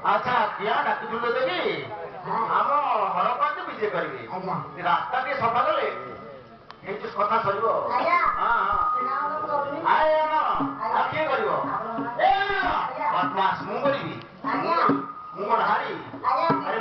अच्छा किया डाकुल देवी आम हरपात विजय करेंगे रास्ता टे सफा कले कथा सर किए कर बदमाश मुझे हारी अरे